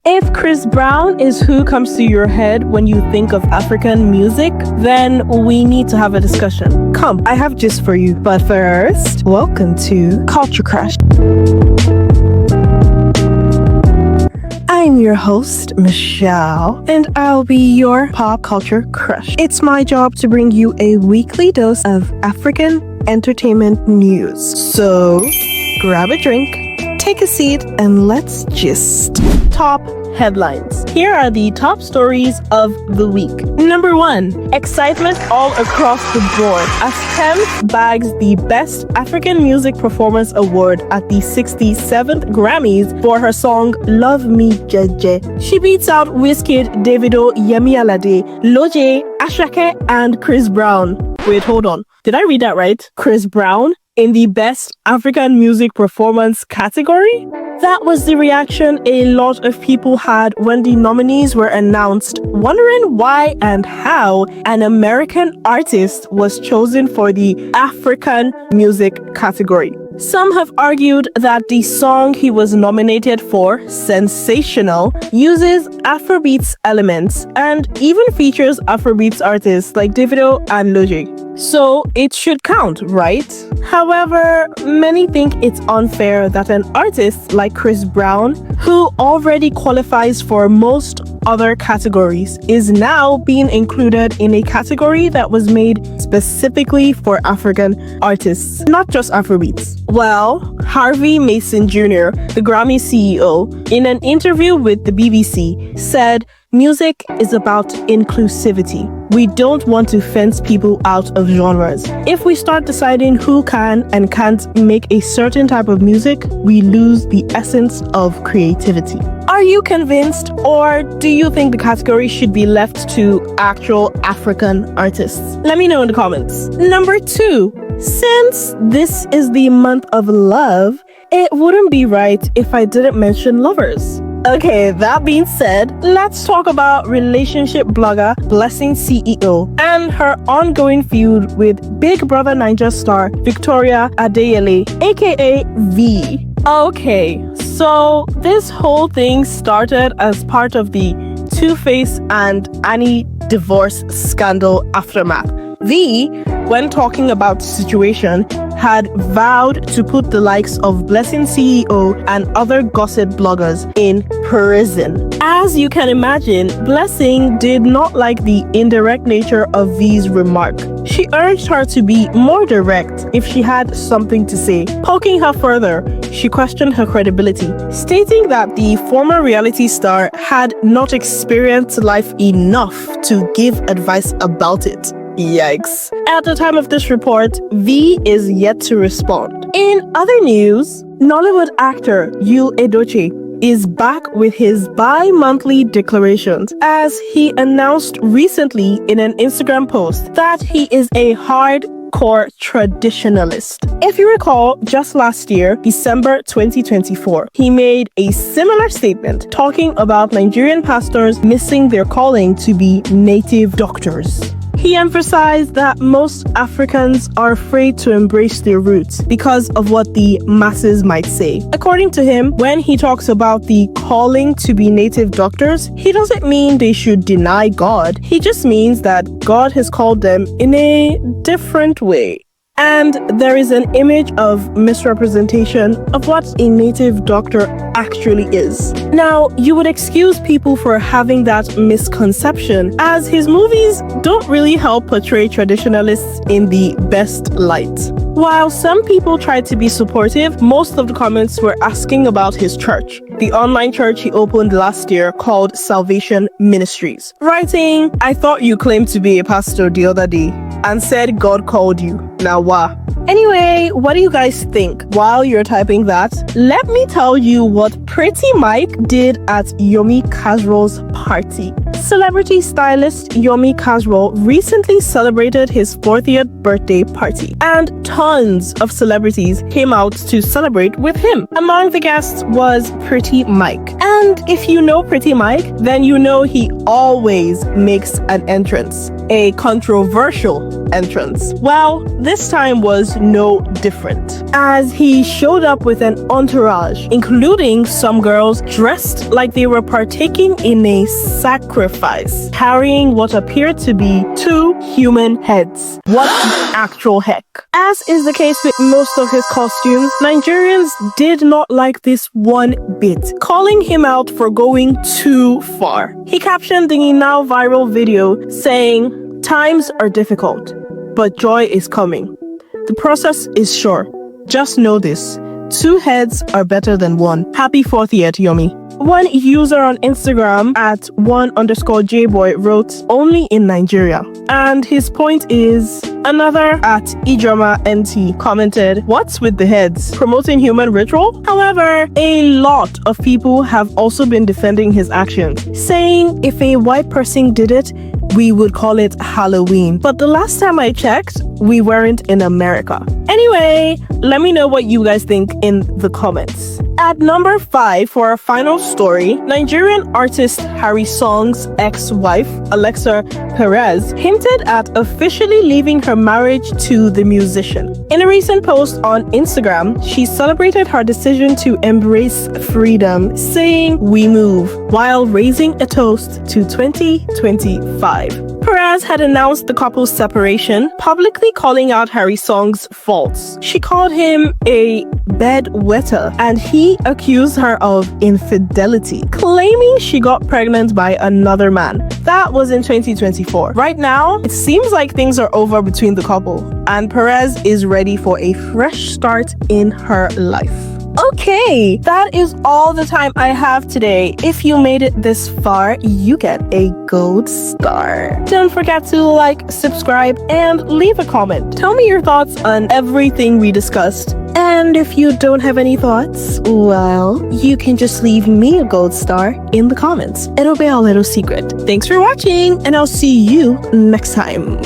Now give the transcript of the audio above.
If Chris Brown is who comes to your head when you think of African music, then we need to have a discussion. Come, I have gist for you. But first, welcome to Culture Crush. I'm your host, Michelle, and I'll be your pop culture crush. It's my job to bring you a weekly dose of African entertainment news. So, grab a drink, take a seat, and let's gist. Top headlines. Here are the top stories of the week. Number 1, excitement all across the board as Tems bags the Best African Music Performance Award at the 67th Grammys for her song Love Me Jeje. She beats out Wizkid, Davido, Yemi Alade, Lojay, Asake, and Chris Brown. Wait, hold on. Did I read that right? Chris Brown in the Best African Music Performance category? That was the reaction a lot of people had when the nominees were announced, wondering why and how an American artist was chosen for the African music category. Some have argued that the song he was nominated for, Sensational, uses Afrobeats elements and even features Afrobeats artists like Davido and Lojay. So it should count, right? However, many think it's unfair that an artist like Chris Brown, who already qualifies for most other categories, is now being included in a category that was made specifically for African artists, not just Afrobeats. Well, Harvey Mason Jr., the Grammy CEO, in an interview with the BBC, said, "Music is about inclusivity. We don't want to fence people out of genres. If we start deciding who can and can't make a certain type of music, we lose the essence of creativity." Are you convinced, or do you think the category should be left to actual African artists? Let me know in the comments. Number 2, since this is the month of love, it wouldn't be right if I didn't mention lovers. Okay, that being said, let's talk about relationship blogger Blessing CEO and her ongoing feud with Big Brother Naija star Victoria Adeyele, aka V. Okay, so this whole thing started as part of the Two-Face and Annie divorce scandal aftermath. V, when talking about the situation, had vowed to put the likes of Blessing CEO and other gossip bloggers in prison. As you can imagine, Blessing did not like the indirect nature of V's remark. She urged her to be more direct if she had something to say. Poking her further, she questioned her credibility, stating that the former reality star had not experienced life enough to give advice about it. Yikes. At the time of this report, V is yet to respond. In other news, Nollywood actor Yul Edochie is back with his bi-monthly declarations as he announced recently in an Instagram post that he is a hardcore traditionalist. If you recall, just last year, December 2024, he made a similar statement talking about Nigerian pastors missing their calling to be native doctors. He emphasized that most Africans are afraid to embrace their roots because of what the masses might say. According to him, when he talks about the calling to be native doctors, he doesn't mean they should deny God. He just means that God has called them in a different way. And there is an image of misrepresentation of what a native doctor actually is. Now, you would excuse people for having that misconception, as his movies don't really help portray traditionalists in the best light. While some people tried to be supportive, most of the comments were asking about his church, the online church he opened last year called Salvation Ministries, writing, "I thought you claimed to be a pastor the other day and said God called you. Now wah." Anyway, what do you guys think? While you're typing that, let me tell you what Pretty Mike did at Yomi Caswell's party. Celebrity stylist Yomi Caswell recently celebrated his 40th birthday party, and tons of celebrities came out to celebrate with him. Among the guests was Pretty Mike. And if you know Pretty Mike, then you know he always makes an entrance. a controversial entrance. Well, this time was no different, as he showed up with an entourage, including some girls dressed like they were partaking in a sacrifice, carrying what appeared to be 2 human heads. What the actual heck? As is the case with most of his costumes, Nigerians did not like this one bit, calling him out for going too far. He captioned the now viral video saying, "Times are difficult, but joy is coming. The process is sure. Just know this. 2 heads are better than 1. Happy 40th, Yomi." One user on Instagram at @1_jboy wrote, "Only in Nigeria." And his point is, another at @idramaNT commented, "What's with the heads? Promoting human ritual?" However, a lot of people have also been defending his actions, saying if a white person did it, we would call it Halloween. But the last time I checked, we weren't in America. Anyway, let me know what you guys think in the comments. At number 5 for our final story, Nigerian artist Harry Song's ex-wife, Alexa Perez, hinted at officially leaving her marriage to the musician. In a recent post on Instagram, she celebrated her decision to embrace freedom, saying, "We move," while raising a toast to 2025. Perez had announced the couple's separation, publicly calling out Harry Song's faults. She called him a bedwetter, and he accused her of infidelity, claiming she got pregnant by another man. That was in 2024. Right now, it seems like things are over between the couple, and Perez is ready for a fresh start in her life. Okay, that is all the time I have today. If you made it this far, you get a gold star. Don't forget to like, subscribe, and leave a comment. Tell me your thoughts on everything we discussed. And if you don't have any thoughts, well, you can just leave me a gold star in the comments. It'll be a little secret. Thanks for watching, and I'll see you next time.